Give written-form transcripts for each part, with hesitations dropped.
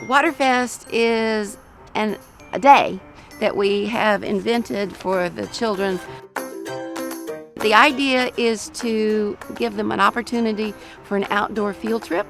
Waterfest is a day that we have invented for the children. The idea is to give them an opportunity for an outdoor field trip.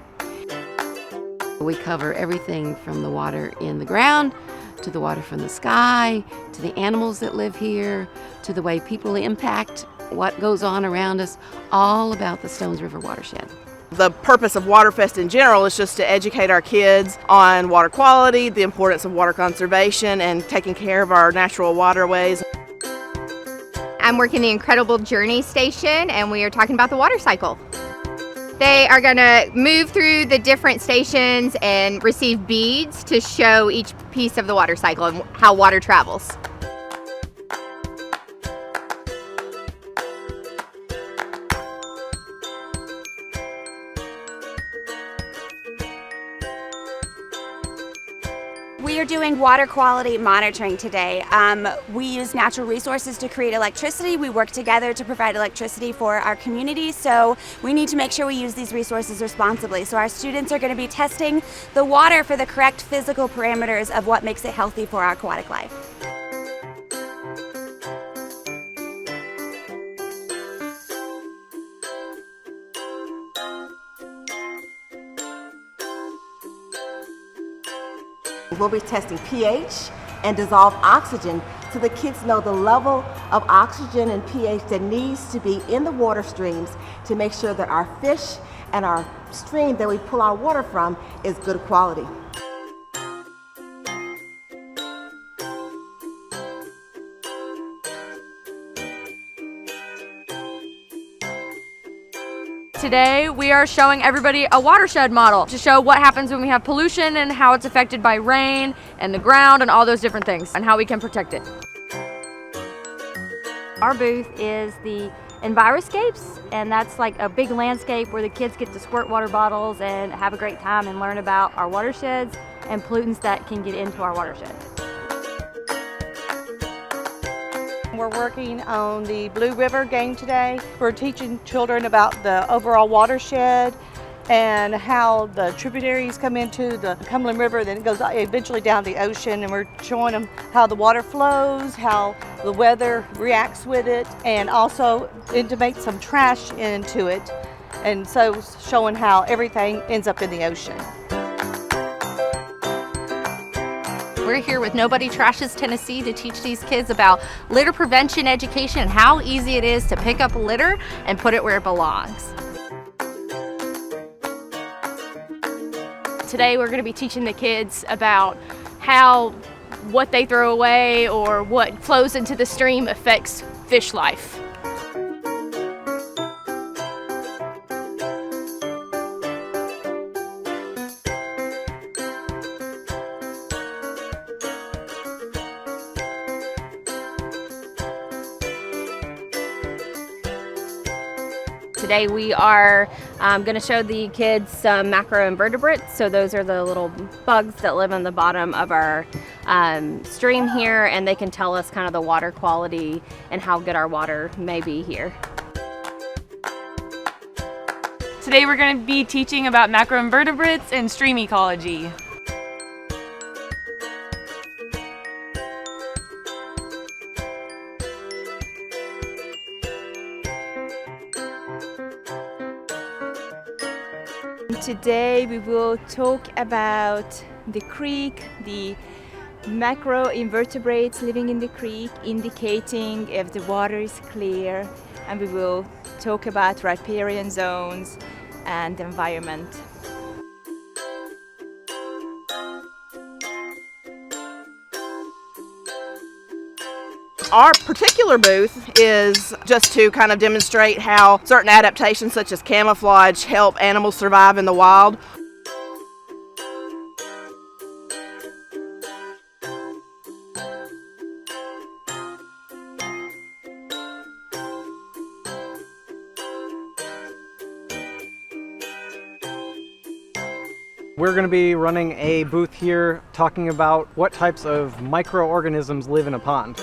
We cover everything from the water in the ground, to the water from the sky, to the animals that live here, to the way people impact what goes on around us, all about the Stones River watershed. The purpose of Waterfest in general is just to educate our kids on water quality, the importance of water conservation, and taking care of our natural waterways. I'm working the Incredible Journey station, and we are talking about the water cycle. They are going to move through the different stations and receive beads to show each piece of the water cycle and how water travels. We are doing water quality monitoring today. We use natural resources to create electricity. We work together to provide electricity for our community, so we need to make sure we use these resources responsibly. So our students are going to be testing the water for the correct physical parameters of what makes it healthy for our aquatic life. We'll be testing pH and dissolved oxygen so the kids know the level of oxygen and pH that needs to be in the water streams to make sure that our fish and our stream that we pull our water from is good quality. Today we are showing everybody a watershed model to show what happens when we have pollution and how it's affected by rain and the ground and all those different things and how we can protect it. Our booth is the Enviroscapes, and that's like a big landscape where the kids get to squirt water bottles and have a great time and learn about our watersheds and pollutants that can get into our watershed. We're working on the Blue River game today. We're teaching children about the overall watershed and how the tributaries come into the Cumberland River, then it goes eventually down the ocean, and we're showing them how the water flows, how the weather reacts with it, and also intimate some trash into it, and so showing how everything ends up in the ocean. We're here with Nobody Trashes Tennessee to teach these kids about litter prevention education and how easy it is to pick up litter and put it where it belongs. Today we're going to be teaching the kids about how what they throw away or what flows into the stream affects fish life. Today we are going to show the kids some macroinvertebrates. So those are the little bugs that live on the bottom of our stream here, and they can tell us kind of the water quality and how good our water may be here. Today we're going to be teaching about macroinvertebrates and stream ecology. Today we will talk about the creek, the macroinvertebrates living in the creek, indicating if the water is clear, and we will talk about riparian zones and the environment. Our particular booth is just to kind of demonstrate how certain adaptations such as camouflage help animals survive in the wild. We're going to be running a booth here talking about what types of microorganisms live in a pond.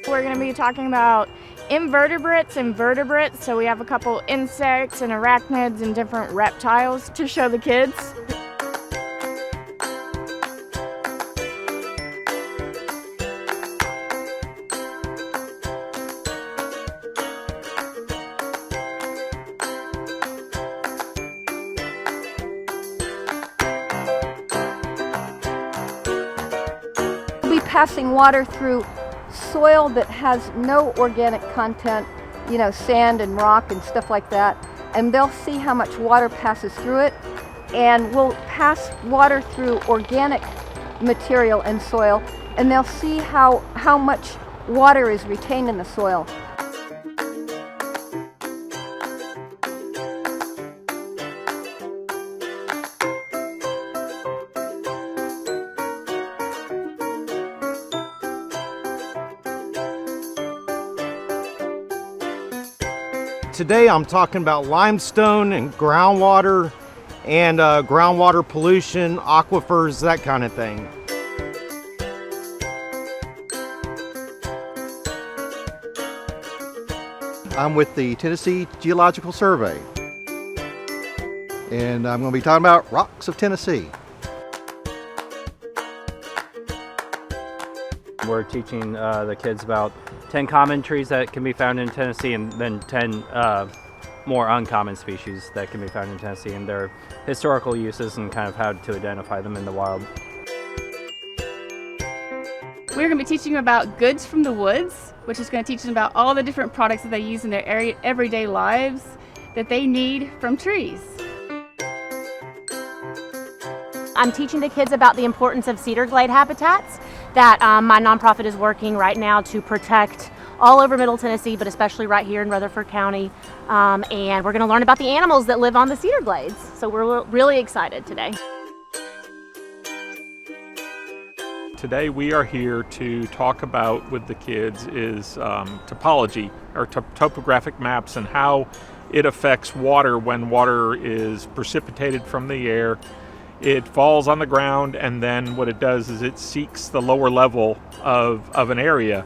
We're we're going to be talking about invertebrates and vertebrates. So we have a couple insects and arachnids and different reptiles to show the kids. We'll be passing water through soil that has no organic content, you know, sand and rock and stuff like that, and they'll see how much water passes through it, and we'll pass water through organic material and soil, and they'll see how much water is retained in the soil. Today I'm talking about limestone and groundwater pollution, aquifers, that kind of thing. I'm with the Tennessee Geological Survey, and I'm going to be talking about rocks of Tennessee. We're teaching the kids about 10 common trees that can be found in Tennessee, and then 10 more uncommon species that can be found in Tennessee, and their historical uses and kind of how to identify them in the wild. We're going to be teaching them about goods from the woods, which is going to teach them about all the different products that they use in their everyday lives that they need from trees. I'm teaching the kids about the importance of cedar glade habitats that my nonprofit is working right now to protect all over Middle Tennessee, but especially right here in Rutherford County. And we're going to learn about the animals that live on the cedar glades. So we're really excited today. Today we are here to talk about with the kids is topology or topographic maps and how it affects water when water is precipitated from the air. It falls on the ground, and then what it does is it seeks the lower level of an area.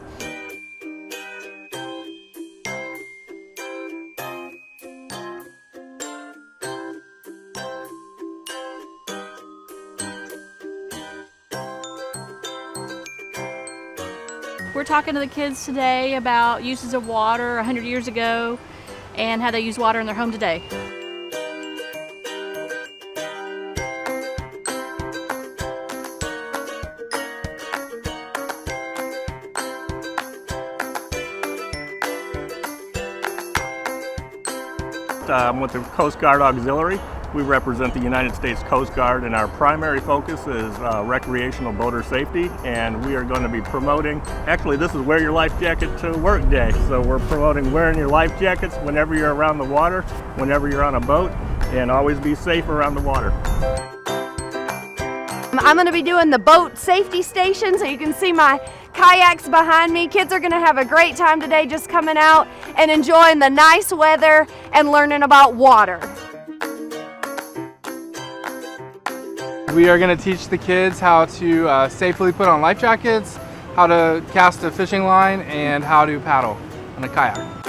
We're talking to the kids today about uses of water 100 years ago and how they use water in their home today. I'm with the Coast Guard Auxiliary. We represent the United States Coast Guard, and our primary focus is recreational boater safety, and we are going to be promoting, actually this is wear your life jacket to work day, so we're promoting wearing your life jackets whenever you're around the water, whenever you're on a boat, and always be safe around the water. I'm going to be doing the boat safety station, so you can see my kayaks behind me. Kids are going to have a great time today just coming out and enjoying the nice weather and learning about water. We are going to teach the kids how to safely put on life jackets, how to cast a fishing line, and how to paddle on a kayak.